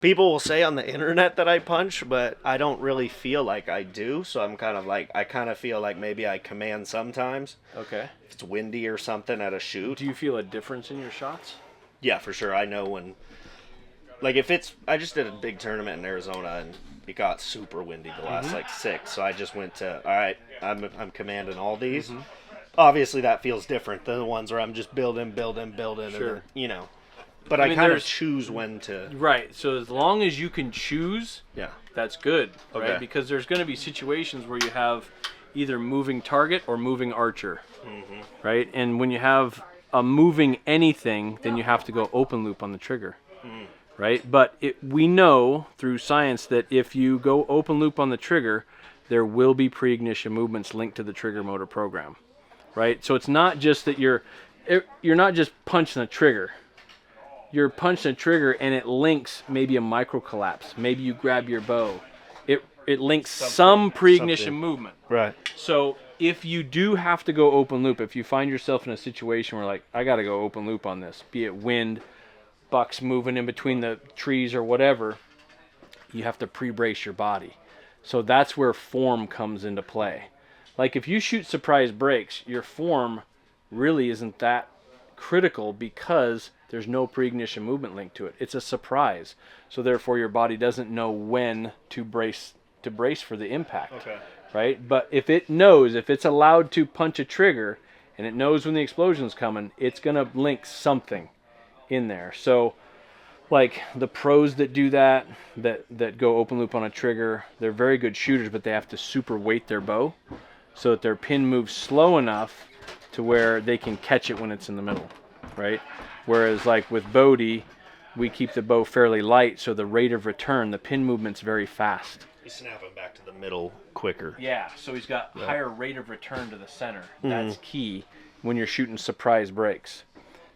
People will say on the internet that I punch, but I don't really feel like I do. So I'm kind of like, I kind of feel like maybe I command sometimes. Okay. If it's windy or something at a shoot. Do you feel a difference in your shots? Yeah, for sure. I know when, like if it's, I just did a big tournament in Arizona and it got super windy the last like 6. So I just went to, all right, I'm commanding all these. Obviously that feels different than the ones where I'm just building, Sure. and, you know. But I kind of choose when to. Right. So as long as you can choose, Yeah. that's good, Okay. right? Because there's going to be situations where you have either moving target or moving archer, right? And when you have a moving anything, then you have to go open loop on the trigger, right? But we know through science that if you go open loop on the trigger, there will be pre-ignition movements linked to the trigger motor program, right? So it's not just that you're not just punching the trigger. You're punching a trigger and it links maybe a micro collapse. Maybe you grab your bow. It links some pre-ignition movement. Right. So if you do have to go open loop, if you find yourself in a situation where like, I got to go open loop on this, be it wind, bucks moving in between the trees or whatever, you have to pre-brace your body. So that's where form comes into play. Like if you shoot surprise breaks, your form really isn't that critical because there's no pre-ignition movement linked to it. It's a surprise. So therefore your body doesn't know when to brace for the impact. Okay. Right? But if it's allowed to punch a trigger and it knows when the explosion's coming, it's going to link something in there. So like the pros that do that go open loop on a trigger, they're very good shooters, but they have to super weight their bow so that their pin moves slow enough to where they can catch it when it's in the middle, right? Whereas like with Bodie, we keep the bow fairly light, so the rate of return, the pin movement's very fast. You snap him back to the middle quicker. Yeah, so he's got higher rate of return to the center. That's key when you're shooting surprise breaks.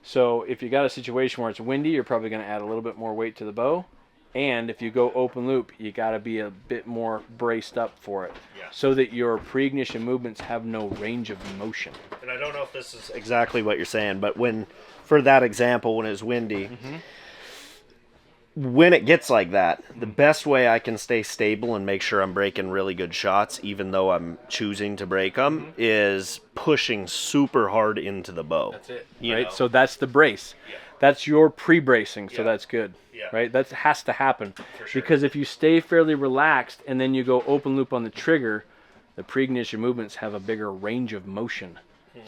So if you got a situation where it's windy, you're probably going to add a little bit more weight to the bow. And if you go open loop, you got to be a bit more braced up for it, so that your pre-ignition movements have no range of motion. And I don't know if this is exactly what you're saying, but for that example, when it's windy, when it gets like that, the best way I can stay stable and make sure I'm breaking really good shots, even though I'm choosing to break them, is pushing super hard into the bow. That's it. Right? So that's the brace. Yeah. That's your pre-bracing, so that's good. Yeah. Right? That has to happen. For sure. Because if you stay fairly relaxed and then you go open loop on the trigger, the pre-ignition movements have a bigger range of motion.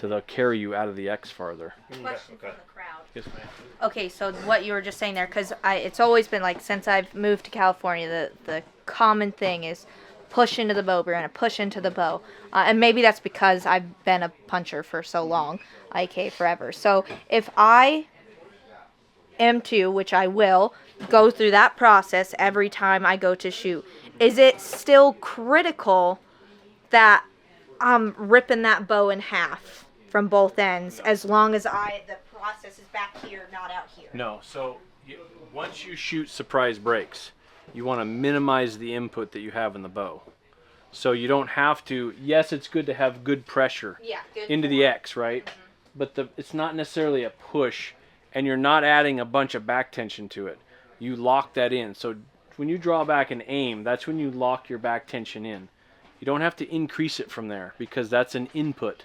So they'll carry you out of the X farther. Question from the crowd. Yes, ma'am. Okay, so what you were just saying there, because it's always been like since I've moved to California, the common thing is push into the bow, Brianna, push into the bow. And maybe that's because I've been a puncher for so long, IK forever. So if I am to, which I will, go through that process every time I go to shoot, is it still critical that I'm ripping that bow in half from both ends as long as the process is back here, not out here? No. So once you shoot surprise breaks, you want to minimize the input that you have in the bow. So you don't have to. Yes, it's good to have good pressure into the X, right? But it's not necessarily a push, and you're not adding a bunch of back tension to it. You lock that in. So when you draw back and aim, that's when you lock your back tension in. You don't have to increase it from there because that's an input.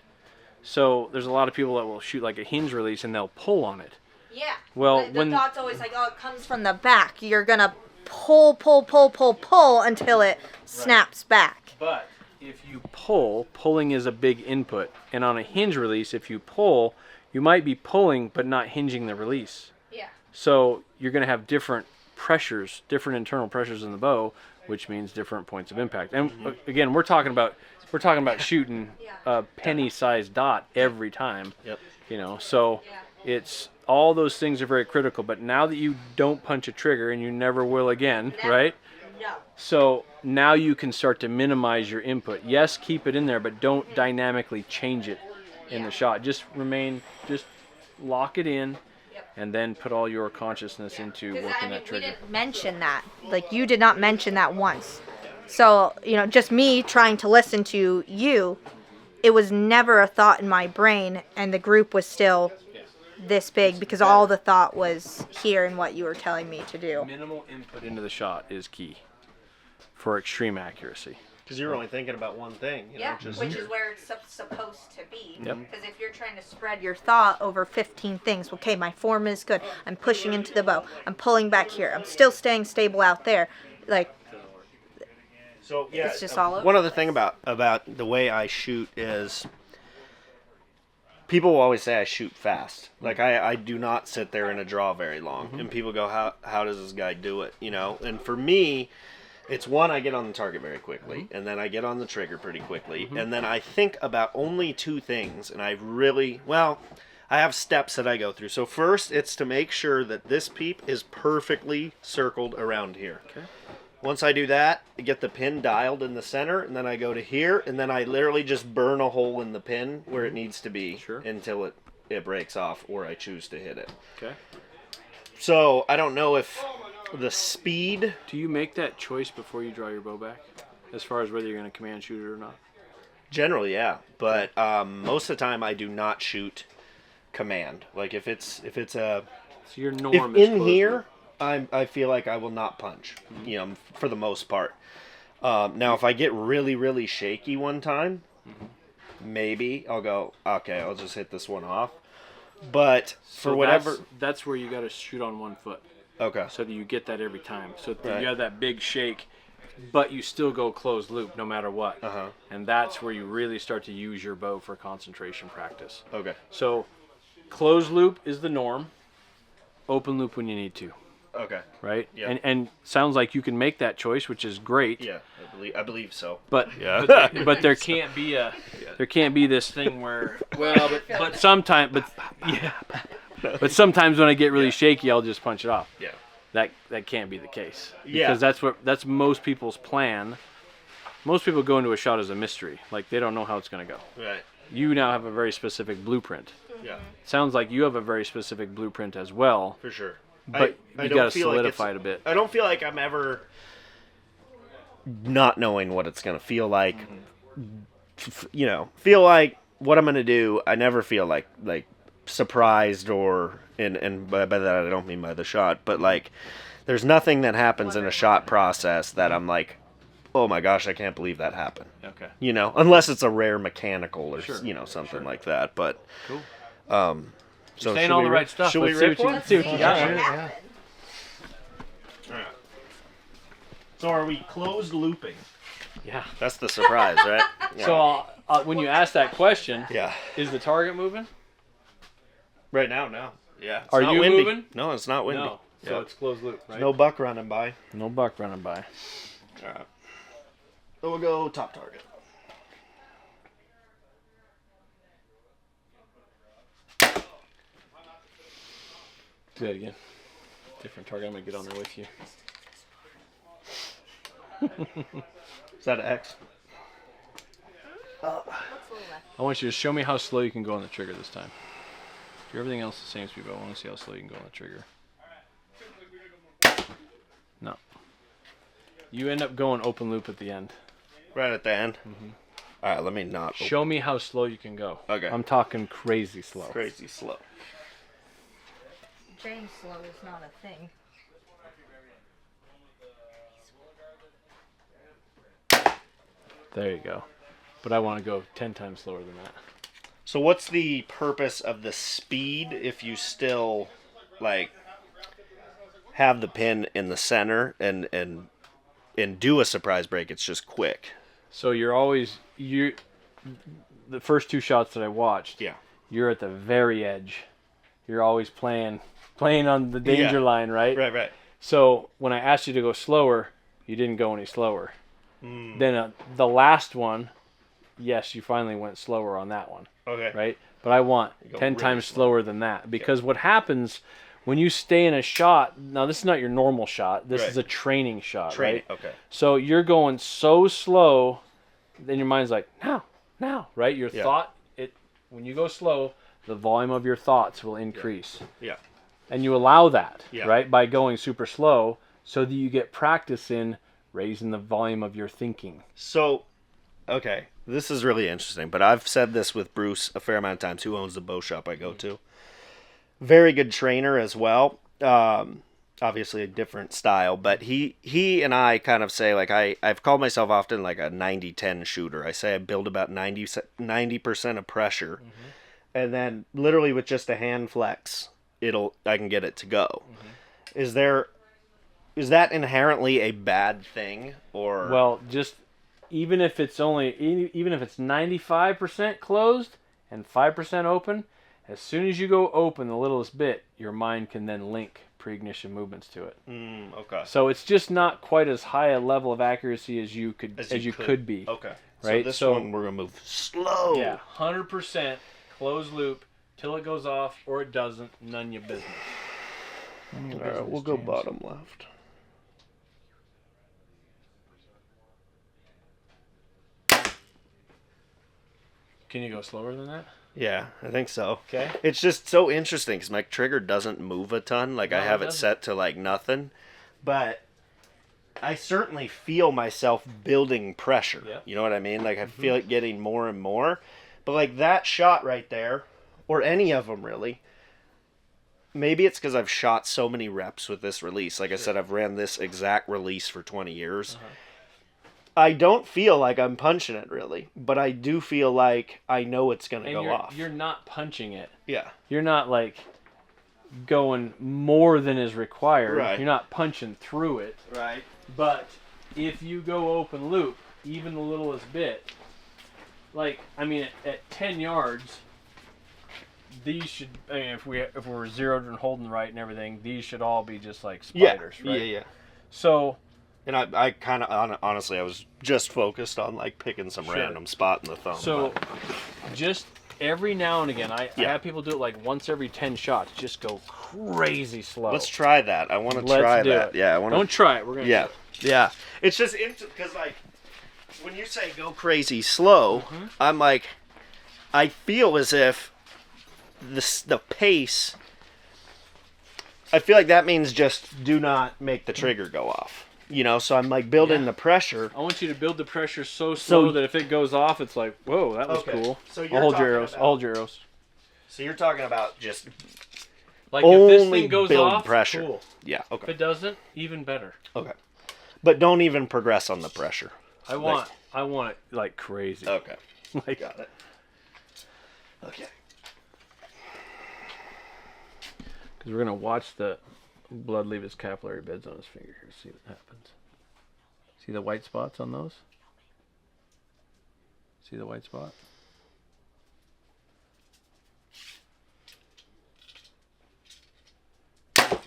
So there's a lot of people that will shoot like a hinge release and they'll pull on it. Yeah. Well, the thought's always like, oh, it comes from the back. You're going to pull until it snaps back. But if you pulling is a big input. And on a hinge release, if you pull, you might be pulling but not hinging the release. Yeah. So you're going to have different pressures, different internal pressures in the bow, which means different points of impact. And again, we're talking about shooting a penny-sized dot every time. Yep. You know, so it's all those things are very critical. But now that you don't punch a trigger and you never will again, right? No. So now you can start to minimize your input. Yes, keep it in there, but don't dynamically change it in the shot. Just lock it in. And then put all your consciousness into working that trigger. We didn't mention that. Like, you did not mention that once. So, just me trying to listen to you, it was never a thought in my brain, and the group was still this big because all the thought was here in what you were telling me to do. Minimal input into the shot is key for extreme accuracy. Because you're only thinking about one thing. Which is where it's supposed to be. Yep. Because if you're trying to spread your thought over 15 things, okay, my form is good. I'm pushing into the bow. I'm pulling back here. I'm still staying stable out there. Like, so yeah, it's just all over. One other thing about the way I shoot is people will always say I shoot fast. Like I do not sit there in a draw very long. And people go, how does this guy do it? And for me, it's one, I get on the target very quickly, and then I get on the trigger pretty quickly, and then I think about only two things, and I have steps that I go through. So first, it's to make sure that this peep is perfectly circled around here. Okay. Once I do that, I get the pin dialed in the center, and then I go to here, and then I literally just burn a hole in the pin where it needs to be until it breaks off, or I choose to hit it. Okay. So I don't know if the speed. Do you make that choice before you draw your bow back, as far as whether you're going to command shoot it or not? Generally, yeah, but most of the time I do not shoot command. Like if it's a So your norm if is in closed here, loop. I feel like I will not punch. For the most part. Now if I get really really shaky one time, maybe I'll go. Okay, I'll just hit this one off. But So for whatever, that's where you got to shoot on one foot. okay, So that you get that every time. So Right. you have that big shake, but you still go closed loop no matter what. And that's where you really start to use your bow for concentration practice. okay, So closed loop is the norm. Open loop when you need to, okay, right? Yeah. And sounds like you can make that choice, which is great. yeah, I believe so. But Yeah. but there can't be there can't be this thing where but sometimes but sometimes when I get really shaky, I'll just punch it off. Yeah. That can't be the case. Yeah. Because that's most people's plan. Most people go into a shot as a mystery. Like they don't know how it's going to go. Right. You now have a very specific blueprint. Yeah. Sounds like you have a very specific blueprint as well. For sure. But I you don't got to feel like solidify it a bit. I don't feel like I'm ever not knowing what it's going to feel like. Feel like what I'm going to do. I never feel like surprised or and by that I don't mean by the shot, but like there's nothing that happens in a shot process that I'm like, oh my gosh, I can't believe that happened. Okay. Unless it's a rare mechanical or Sure. Something like that. But Cool. so You're saying should all we the right stuff. Should we Let's see rip what you, one? let's see what you got. Yeah. So are we closed looping? Yeah. That's the surprise, right? Yeah. So when you ask that question, Yeah. is the target moving? Right now, no. Yeah. It's Are not you windy. moving? No, it's not windy. No. So Yeah. it's closed loop, right? No buck running by. No buck running by. All right. So we'll go top target. Do that again. Different target. I'm gonna get on there with you. Is that an X? I want you to show me how slow you can go on the trigger this time. Do everything else the same speed, but I want to see how slow you can go on the trigger. No. You end up going open loop at the end. Right at the end? All right, let me not. Show me how slow you can go. Okay. I'm talking crazy slow. Crazy slow. James slow is not a thing. There you go. But I want to go 10 times slower than that. So what's the purpose of the speed if you still, have the pin in the center and do a surprise break? It's just quick. So the first two shots that I watched, Yeah. you're at the very edge. You're always playing on the danger line, right? Right. So when I asked you to go slower, you didn't go any slower. Then the last one, yes, you finally went slower on that one, Okay. right? But I want go 10 really times slow. slower than that. Because what happens when you stay in a shot, now this is not your normal shot. This Right. is a training shot, right? Okay. So you're going so slow, then your mind's like, now, right? Your thought, when you go slow, the volume of your thoughts will increase. Yeah. And you allow that, Yeah. right? By going super slow so that you get practice in raising the volume of your thinking. So, okay, this is really interesting, but I've said this with Bruce a fair amount of times, who owns the bow shop I go to. very good trainer as well. Obviously a different style, but he and I kind of say, like, I've called myself often like a 90-10 shooter. I say I build about 90% of pressure, and then literally with just a hand flex, I can get it to go. Is that inherently a bad thing, or? Well, just even if it's 95% closed and 5% open, as soon as you go open the littlest bit, your mind can then link pre-ignition movements to it. Okay. So it's just not quite as high a level of accuracy as you could be. Okay. Right. So this one we're gonna move slow. Yeah, 100% closed loop till it goes off or it doesn't. None your business. All right, we'll go bottom left. Can you go slower than that? Yeah, I think so. Okay. It's just so interesting because my trigger doesn't move a ton. Like, I have it set to, like, nothing. But I certainly feel myself building pressure. Yeah. You know what I mean? Like, I feel it getting more and more. But, like, that shot right there, or any of them, really, maybe it's because I've shot so many reps with this release. Like I said, I've ran this exact release for 20 years. I don't feel like I'm punching it, really, but I do feel like I know it's going to go off. You're not punching it. Yeah. You're not, like, going more than is required. Right. You're not punching through it. Right. But if you go open loop, even the littlest bit, like, I mean, at 10 yards, these should, I mean, if we're zeroed and holding right and everything, these should all be just like spiders, right? Yeah. So... And I kind of, honestly, I was just focused on, like, picking some random spot in the thumb. So, just every now and again, I have people do it, like, once every 10 shots. Just go crazy slow. Let's try that. I want to try that. It. Yeah, I want to. Don't try it. We're going to do it. Yeah. It's just, because, like, when you say go crazy slow, I'm like, I feel as if the pace, I feel like that means just do not make the trigger go off. You know, so I'm like building the pressure. I want you to build the pressure so slow that if it goes off, it's like, whoa, that was cool. So I'll hold your arrows. I'll hold your arrows. So you're talking about just like if this thing goes off, pressure. Cool. Yeah. Okay. If it doesn't, even better. Okay. But don't even progress on the pressure. I want it like crazy. Okay. Like, got it. Okay. Because we're gonna watch the blood leave his capillary beds on his finger here. See what happens. See the white spots on those? See the white spot? That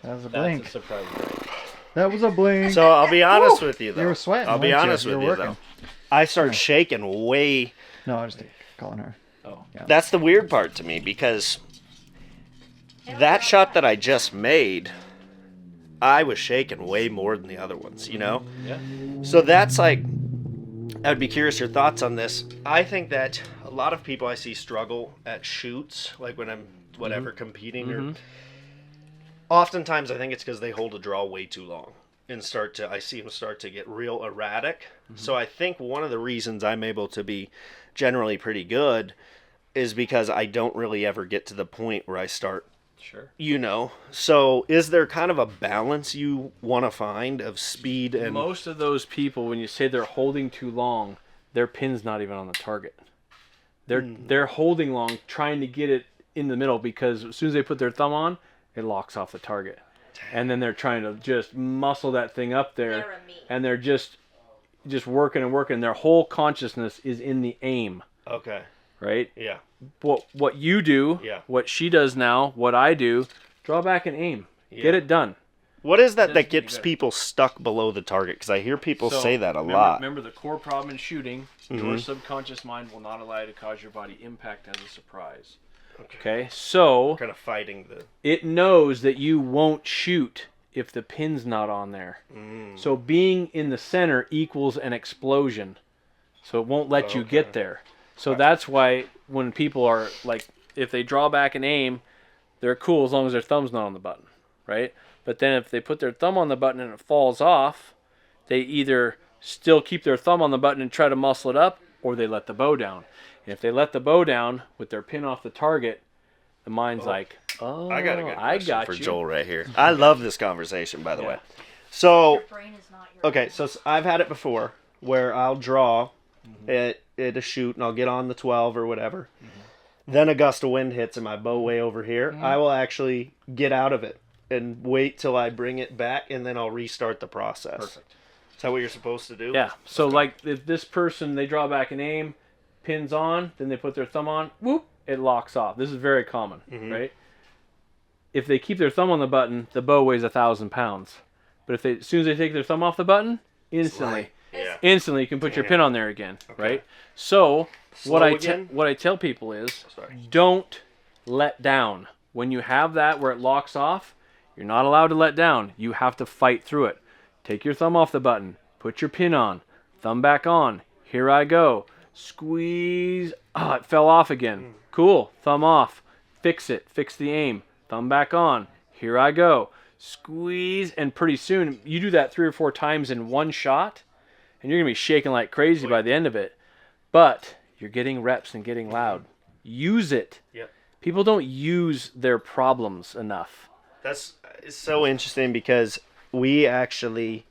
was a blink. That's a surprise break. That was a blink. So I'll be honest with you, though. You were sweating. I'll be honest with you, though. I started shaking way. No, I was just calling her. Oh. Yeah. That's the weird part to me because that shot that I just made, I was shaking way more than the other ones, you know? Yeah. So that's like, I would be curious your thoughts on this. I think that a lot of people I see struggle at shoots, like when I'm competing, or oftentimes I think it's because they hold a draw way too long and I see them start to get real erratic. So I think one of the reasons I'm able to be generally pretty good is because I don't really ever get to the point where I start. Sure. You know, so is there kind of a balance you want to find of speed and... Most of those people, when you say they're holding too long, their pin's not even on the target. They're holding long, trying to get it in the middle, because as soon as they put their thumb on, it locks off the target. And then they're trying to just muscle that thing up there, and they're just working and working. Their whole consciousness is in the aim. Okay. Right? Yeah. What you do, what she does now, what I do, draw back and aim. Yeah. Get it done. What is that gets people stuck below the target? Because I hear people say that a lot. Remember the core problem in shooting, your subconscious mind will not allow you to cause your body impact as a surprise. Okay? So... kind of fighting the... It knows that you won't shoot if the pin's not on there. So being in the center equals an explosion. So it won't let you get there. So that's why when people are like, if they draw back and aim, they're cool as long as their thumb's not on the button, right? But then if they put their thumb on the button and it falls off, they either still keep their thumb on the button and try to muscle it up, or they let the bow down. And if they let the bow down with their pin off the target, the mind's like, oh, I got a good question got for you. Joel right here. I love this conversation, by the Yeah. way. So, Your brain is not your okay, so I've had it before where I'll draw at a shoot and I'll get on the 12 or whatever. Then a gust of wind hits and my bow way over here. I will actually get out of it and wait till I bring it back, and then I'll restart the process. Perfect. Is that what you're supposed to do? Yeah. So like if this person, they draw back and aim, pins on, then they put their thumb on, whoop, it locks off. This is very common, right? If they keep their thumb on the button, the bow weighs 1,000 pounds. But if they, as soon as they take their thumb off the button, instantly you can put your pin on there again, right? So what I tell people is, don't let down. When you have that where it locks off, you're not allowed to let down. You have to fight through it. Take your thumb off the button, put your pin on, thumb back on. Here I go. Squeeze. Ah, it fell off again. Cool. Thumb off. Fix it. Fix the aim. Thumb back on. Here I go. Squeeze. And pretty soon, you do that 3 or 4 times in one shot, and you're going to be shaking like crazy by the end of it. But you're getting reps and getting loud. Use it. Yep. People don't use their problems enough. That's it's so interesting because we actually,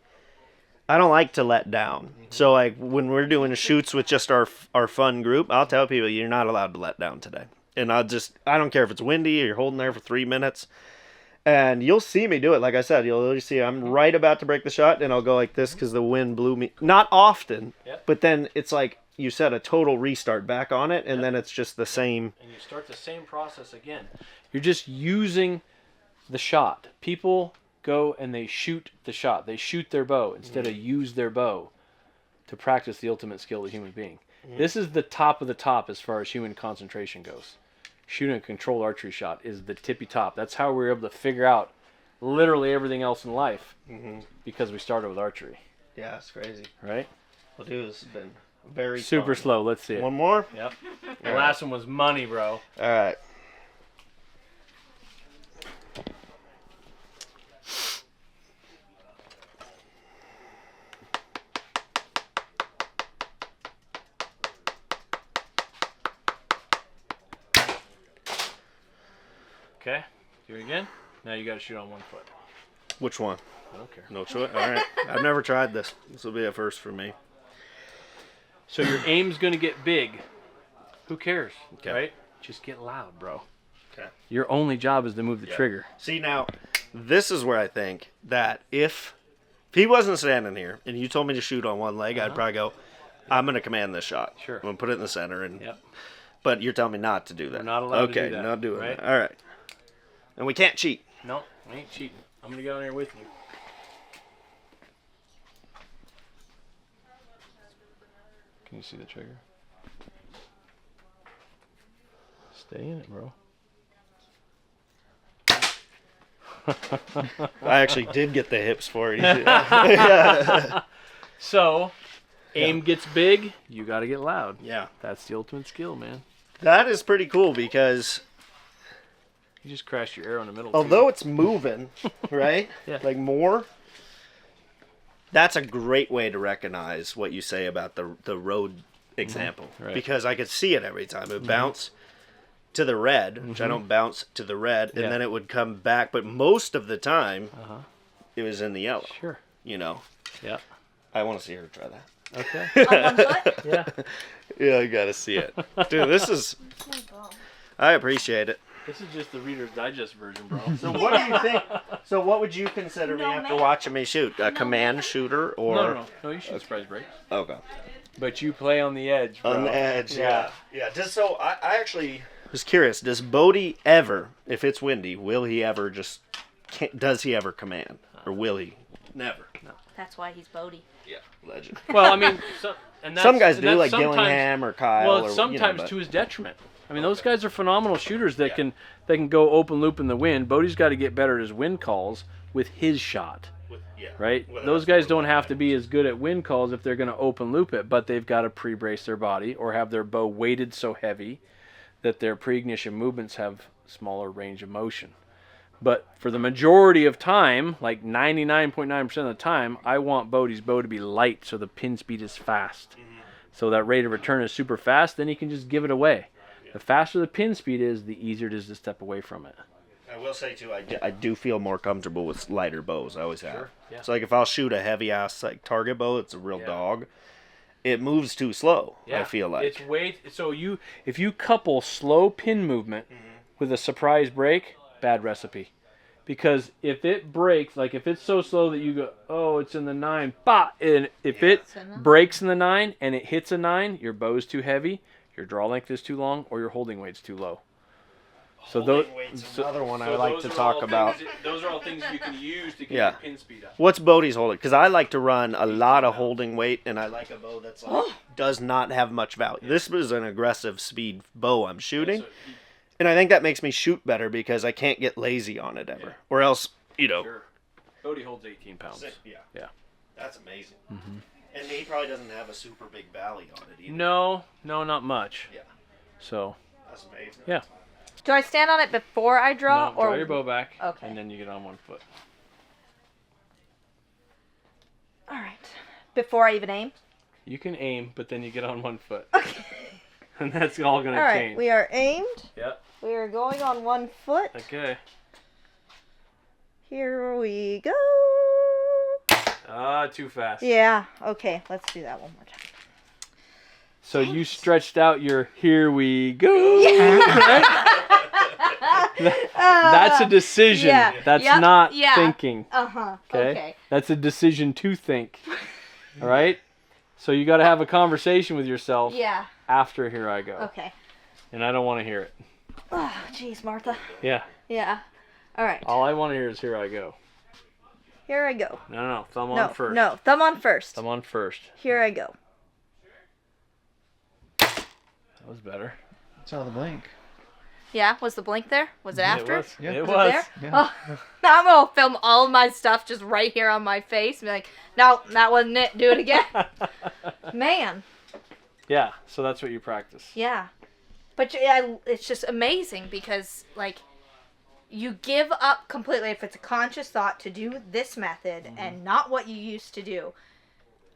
I don't like to let down. So like when we're doing shoots with just our fun group, I'll tell people you're not allowed to let down today. And I don't care if it's windy or you're holding there for 3 minutes. And you'll see me do it. Like I said, you'll see I'm right about to break the shot and I'll go like this because the wind blew me. Not often, but then it's like you said, a total restart back on it. And then it's just the same. And you start the same process again. You're just using the shot. People go and they shoot the shot. They shoot their bow instead of use their bow to practice the ultimate skill of the human being. This is the top of the top as far as human concentration goes. Shooting a controlled archery shot is the tippy top. That's how we're able to figure out literally everything else in life because we started with archery. Yeah, it's crazy. Right? Well, dude, this has been very super fun. slow. Let's see it. One more? Yep. The last one was money, bro. All right. Okay. Do it again. Now you got to shoot on one foot. Which one? I don't care. No choice. All right. I've never tried this. This will be a first for me. So your aim's going to get big. Who cares? Okay. Right? Just get loud, bro. Okay. Your only job is to move the trigger. See, now, this is where I think that if he wasn't standing here and you told me to shoot on one leg, I'd probably go, I'm going to command this shot. Sure. I'm going to put it in the center. And Yep. But you're telling me not to do that. We're not allowed to do Okay, that, not doing right? that. All right. And we can't cheat. No, I ain't cheating. I'm going to get on here with you. Can you see the trigger? Stay in it, bro. I actually did get the hips for it. So, aim gets big, you got to get loud. Yeah. That's the ultimate skill, man. That is pretty cool because You just crashed your arrow in the middle. although it's moving, right? Yeah. Like more. That's a great way to recognize what you say about the road example. Right. Because I could see it every time. It would bounce to the red, which I don't bounce to the red, and Yeah. then it would come back. But most of the time, it was in the yellow. Sure. You know? Yeah. I want to see her try that. Okay. On one foot? Yeah. Yeah, I got to see it. Dude, this is... I appreciate it. This is just the Reader's Digest version, bro. So what do you think? So what would you consider me No, after man. watching me shoot? A command shooter or? No, you shoot surprise breaks. Okay. But you play on the edge, bro. On the edge, yeah. So I actually was curious. Does Bodie ever, if it's windy, will he ever just? Does he ever command, or will he? Never. No. That's why he's Bodie. Yeah. Legend. Well, I mean, Some guys do, that's like sometimes- Gillingham or Kyle. Well, or, it's sometimes but- to his detriment. I mean, those guys are phenomenal shooters that can go open loop in the wind. Bodie's got to get better at his wind calls with his shot, right? Those guys don't have to be as good at wind calls if they're going to open loop it, but they've got to pre-brace their body or have their bow weighted so heavy that their pre-ignition movements have smaller range of motion. But for the majority of time, like 99.9% of the time, I want Bodie's bow to be light so the pin speed is fast. So that rate of return is super fast, then he can just give it away. The faster the pin speed is, the easier it is to step away from it. I will say too, I do feel more comfortable with lighter bows. I always have. Sure, yeah. So like if I'll shoot a heavy ass like target bow, it's a real Yeah. dog. It moves too slow. Yeah. I feel like It's so if you couple slow pin movement with a surprise break, bad recipe. Because if it breaks, like if it's so slow that you go, oh, it's in the 9, bah, and if it breaks in the 9 and it hits a 9, your bow is too heavy, your draw length is too long, or your holding weight's too low. So holding weight's another one I like to talk about. Those are all things you can use to get Yeah. your pin speed up. What's Bodie's holding? Because I like to run a lot of holding weight, and I like a bow that's like, does not have much value. This is an aggressive speed bow I'm shooting, and I think that makes me shoot better because I can't get lazy on it ever, or else Sure. Bodie holds 18 pounds. Yeah. That's amazing. And he probably doesn't have a super big valley on it either. No, not much. Yeah, So that's amazing. yeah. Do I stand on it before I draw, No, or draw your bow back, Okay. and then you get on one foot. all right, before I even aim? You can aim, but then you get on one foot, Okay. and that's all gonna All right, change. we are aimed. Yep. We are going on one foot. Okay. Here we go. Too fast. Yeah. Okay, let's do that one more time. So you stretched out your "here we go." That's a decision. Yeah. That's Yep. not Yeah. thinking. Okay. Okay? That's a decision to think. All right? So you got to have a conversation with yourself Yeah. after "here I go." Okay. And I don't want to hear it. Oh, jeez, Martha. Yeah. Yeah. All right. All I want to hear is "here I go." Here I go. No. Thumb No, on first. no. Thumb on first. Thumb on first. Here I go. That was better. Saw the blink. Yeah. Was the blink there? Was it after? It was. Yeah. It Was was. it there? Yeah. Oh, now I'm gonna film all of my stuff just right here on my face and be like, no, that wasn't it. Do it again. Man. Yeah. So that's what you practice. Yeah. But yeah, it's just amazing because, like, you give up completely if it's a conscious thought to do this method and not what you used to do.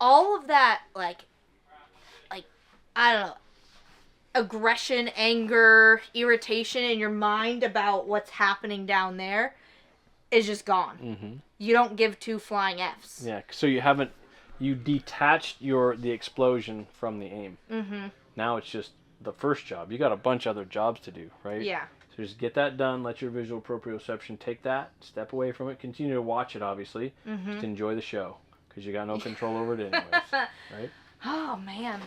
All of that, like, I don't know, aggression, anger, irritation in your mind about what's happening down there is just gone. Mm-hmm. You don't give two flying Fs. Yeah. So you detached the explosion from the aim. Mm-hmm. Now it's just the first job. You got a bunch of other jobs to do, right? Yeah. So just get that done. Let your visual proprioception take that. Step away from it. Continue to watch it, obviously. Mm-hmm. Just enjoy the show because you got no control over it anyways, right? Oh, man.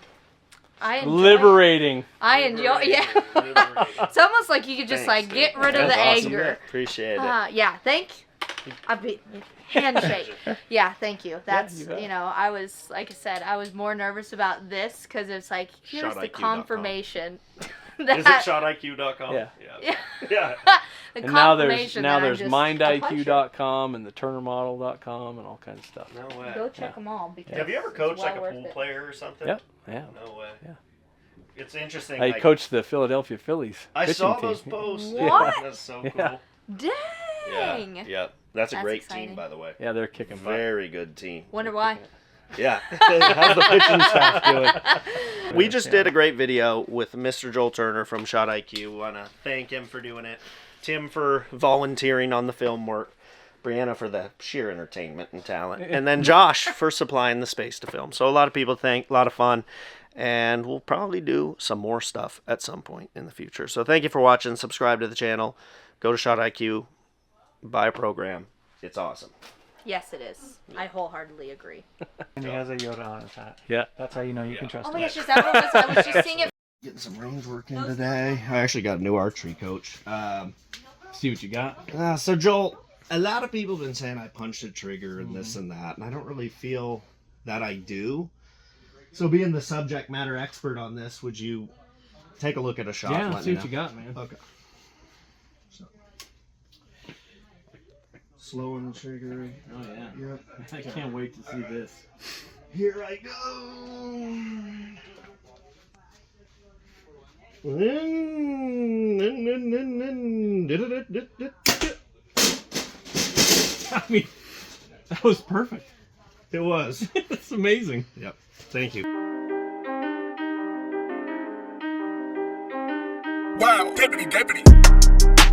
I enjoy Liberating. I enjoy, yeah. It's almost like you could just Thanks, like get dude. rid of That's the awesome. anger. Appreciate it. Yeah, handshake. Yeah, thank you. That's, you bet. I was, like I said, I was more nervous about this because it's like, here's the ShotIQ.com. confirmation. Is it shotiq.com? Yeah. Yeah. Yeah. The And now confirmation there's that I'm just a mindiq.com and the turnermodel.com and all kinds of stuff. No puncher. way. Go check them all because Have you ever it's coached well like a worth pool it. player or something? Yep. Yeah. No way. Yeah. It's interesting. I like, coached the Philadelphia Phillies. I pitching saw team. those posts. What? That's so Yeah. cool. Dang. Yeah. That's a That's great exciting. team, by the way. Yeah, they're kicking butt. Very good team. Wonder why. Yeah. How's the pitching staff doing? We just did a great video with Mr. Joel Turner from Shot IQ. Want to thank him for doing it. Tim for volunteering on the film work. Brianna for the sheer entertainment and talent. And then Josh for supplying the space to film. So a lot of people think, a lot of fun. And we'll probably do some more stuff at some point in the future. So thank you for watching. Subscribe to the channel. Go to Shot IQ. Buy a program. It's awesome. Yes, it is. I wholeheartedly agree. And he has a Yoda on his hat. Yeah. That's how you know you can trust Oh him. my gosh, is that what was, I was just seeing it. Getting some range work in today. I actually got a new archery coach. See what you got. So Joel, a lot of people have been saying I punched a trigger and this and that, and I don't really feel that I do. So being the subject matter expert on this, would you take a look at a shot? Yeah, and let see me what you know? got, man. Okay. So, slowing the trigger. Oh yeah. Yep. I can't wait to see this. Here I go. I mean, that was perfect. It was. That's amazing. Yep. Thank you. Gappity, gappity.